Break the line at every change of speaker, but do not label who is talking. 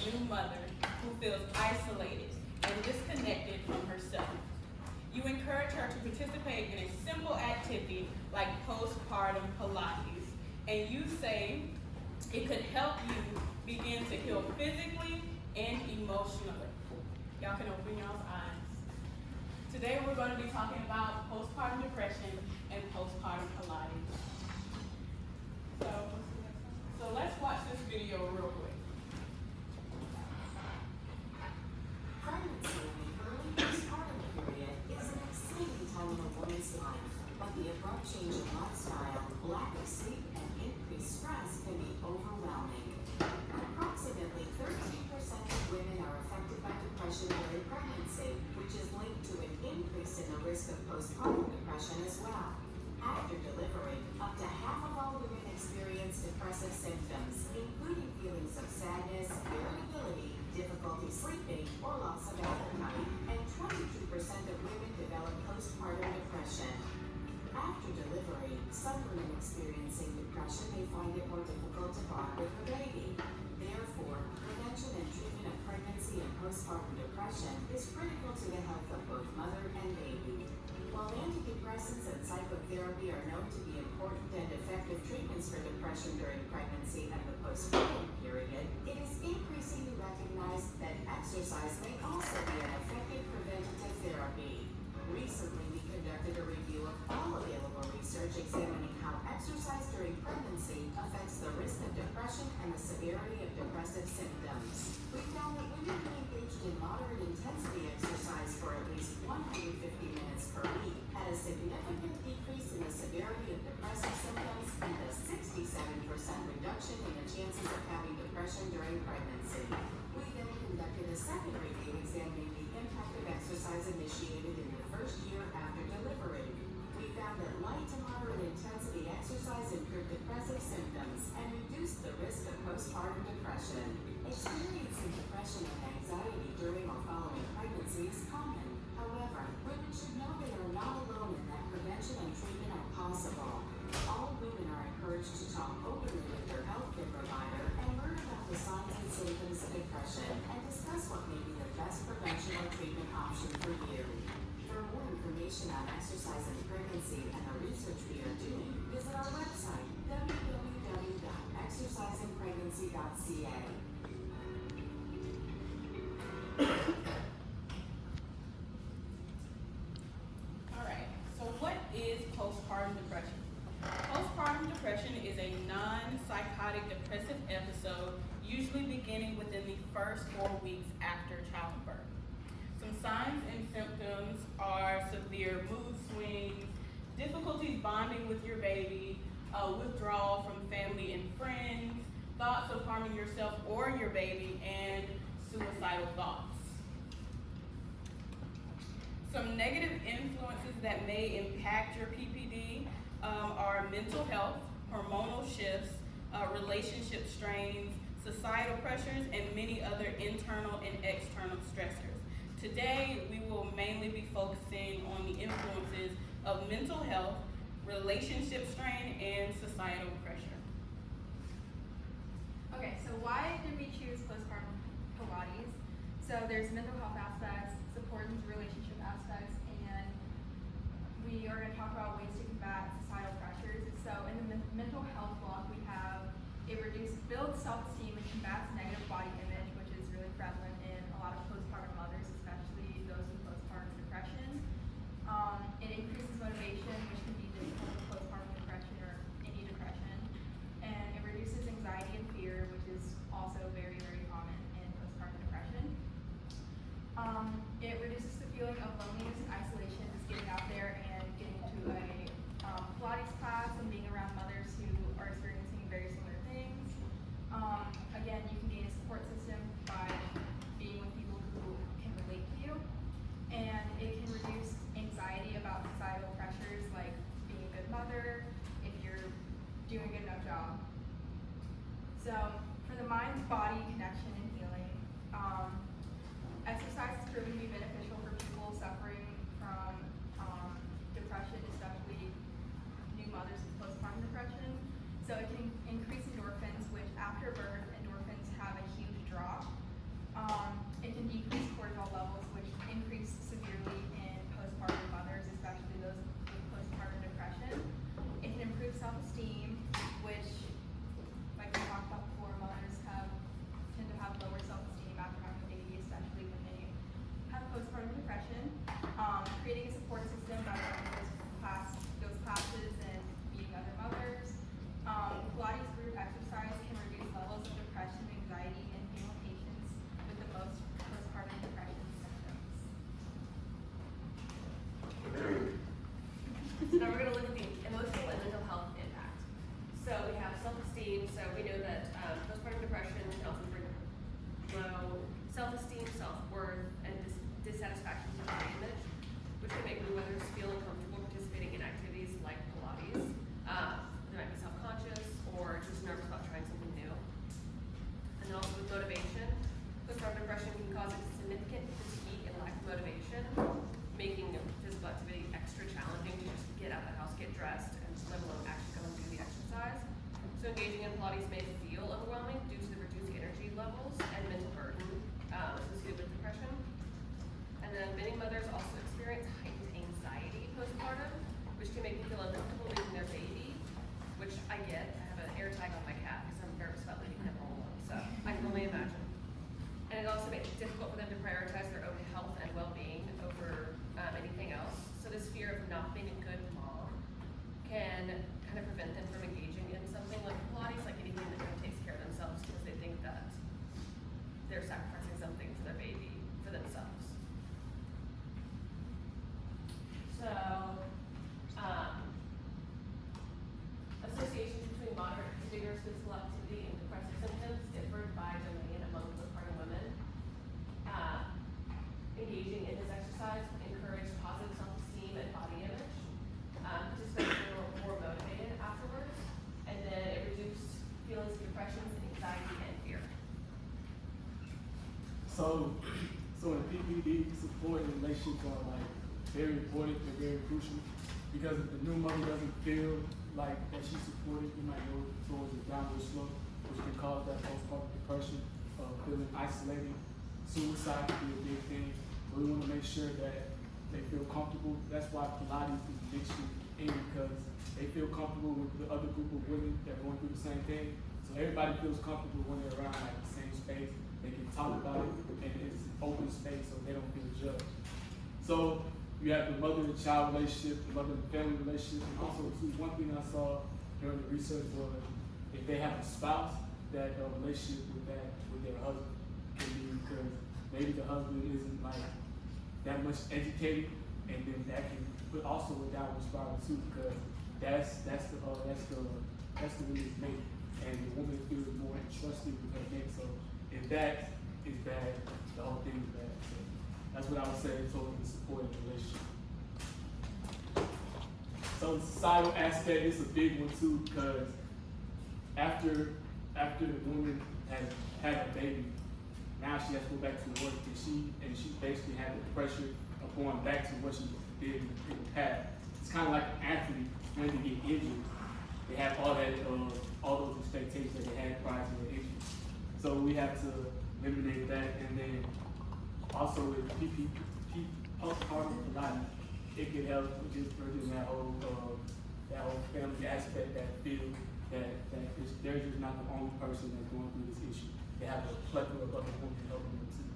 new mother who feels isolated and disconnected from herself. You encourage her to participate in a simple activity like postpartum Pilates, and you say it could help you begin to heal physically and emotionally. Y'all can open y'all's eyes. Today we're going to be talking about postpartum depression and postpartum Pilates. So let's watch this video real quick.
Pregnancy in the early postpartum period is an exciting time in a woman's life, but the abrupt change in lifestyle, lack of sleep, and increased stress can be overwhelming. Approximately 13% of women are affected by depression during pregnancy, which is linked to an increase in the risk of postpartum depression as well. After delivery, up to half of all women experience depressive symptoms, including feelings of sadness, irritability, difficulty sleeping, or loss of appetite, and 22% of women develop postpartum depression. After delivery, some women experiencing depression may find it more difficult to bond with her baby. Therefore, prevention and treatment of pregnancy and postpartum depression is critical to the health of both mother and baby. While antidepressants and psychotherapy are known to be important and effective treatments for depression during pregnancy and the postpartum period, it is increasingly recognized that exercise may also be an effective preventative therapy. Recently, we conducted a review of all available research examining how exercise during pregnancy affects the risk of depression and the severity of depressive symptoms. We found that women who engaged in moderate intensity exercise for at least 150 minutes per week had a significant decrease in the severity of depressive symptoms and a 67% reduction in the chances of having depression during pregnancy. We then conducted a second review examining the impact of exercise initiated in the first year after delivery. We found that light to moderate intensity exercise improved depressive symptoms and reduced the risk of postpartum depression. Experiencing depression and anxiety during or following pregnancy is common. However, women should know they are not alone and that prevention and treatment are possible. All women are encouraged to talk openly with their healthcare provider and learn about the signs and symptoms of depression and discuss what may be the best prevention or treatment option for you. For more information on exercise in pregnancy and the research we are doing, visit our website, www.exercisingpregnancy.ca.
Alright, so what is postpartum depression? Postpartum depression is a non-psychotic depressive episode, usually beginning within the first 4 weeks after childbirth. Some signs and symptoms are severe mood swings, difficulties bonding with your baby, withdrawal from family and friends, thoughts of harming yourself or your baby, and suicidal thoughts. Some negative influences that may impact your PPD are mental health, hormonal shifts, relationship strains, societal pressures, and many other internal and external stressors. Today, we will mainly be focusing on the influences of mental health, relationship strain, and societal pressure.
Okay, so why did we choose postpartum Pilates? So there's mental health aspects, supporting relationship aspects, and we are going to talk about ways to combat societal pressures. So in the mental health block, we have it builds self-esteem and combats negative body image, which is really prevalent in a lot of postpartum mothers, especially those with postpartum depression. It increases motivation, which can be difficult with postpartum depression or any depression. And it reduces anxiety and fear, which is also very, very common in postpartum depression. It reduces the feeling of loneliness and isolation, just getting out there and getting into a Pilates class and being around mothers who are experiencing very similar things. Again, you can gain a support system
difficult for them to prioritize their own health and well-being over anything else. So this fear of not being a good mom can kind of prevent them from engaging in something like Pilates, like anything that kind of takes care of themselves, because they think that they're sacrificing something for their baby, for themselves. So, associations between moderate to vigorous physical activity and depressive symptoms differed by domain among postpartum women. Engaging in this exercise encouraged positive self-esteem and body image. Participants were more motivated afterwards, and then it reduced feelings of depression, anxiety, and fear.
So in PPD, support and relationships are like very important and very crucial, because if the new mother doesn't feel like that she's supported, you might go towards a downward slope, which can cause that postpartum depression, feeling isolated. Suicide can be a big thing. We want to make sure that they feel comfortable. That's why Pilates is mixed in, because they feel comfortable with the other group of women that are going through the same thing. So everybody feels comfortable when they're around like the same space. They can talk about it, and it's an open space, so they don't feel judged. So you have the mother and child relationship, the mother and family relationship, and also too, one thing I saw during the research was if they have a spouse, that relationship with their husband can be, because maybe the husband isn't like that much educated, and then that can put also a downward spiral too, because that's the way it's made, and the woman feels more entrusted with her mate. So if that is bad, the whole thing is bad. So that's what I would say towards the support of the relationship. So the societal aspect is a big one too, because after the woman has had a baby, now she has to go back to work, and she basically had the pressure of going back to what she did in the past. It's kind of like an athlete when they get injured. They have all those expectations that they had prior to their injury. So we have to eliminate that, and then also with postpartum Pilates, it can help with just bridging that whole family aspect, that feel that they're just not the only person that's going through this issue. They have a plethora of other women helping them too.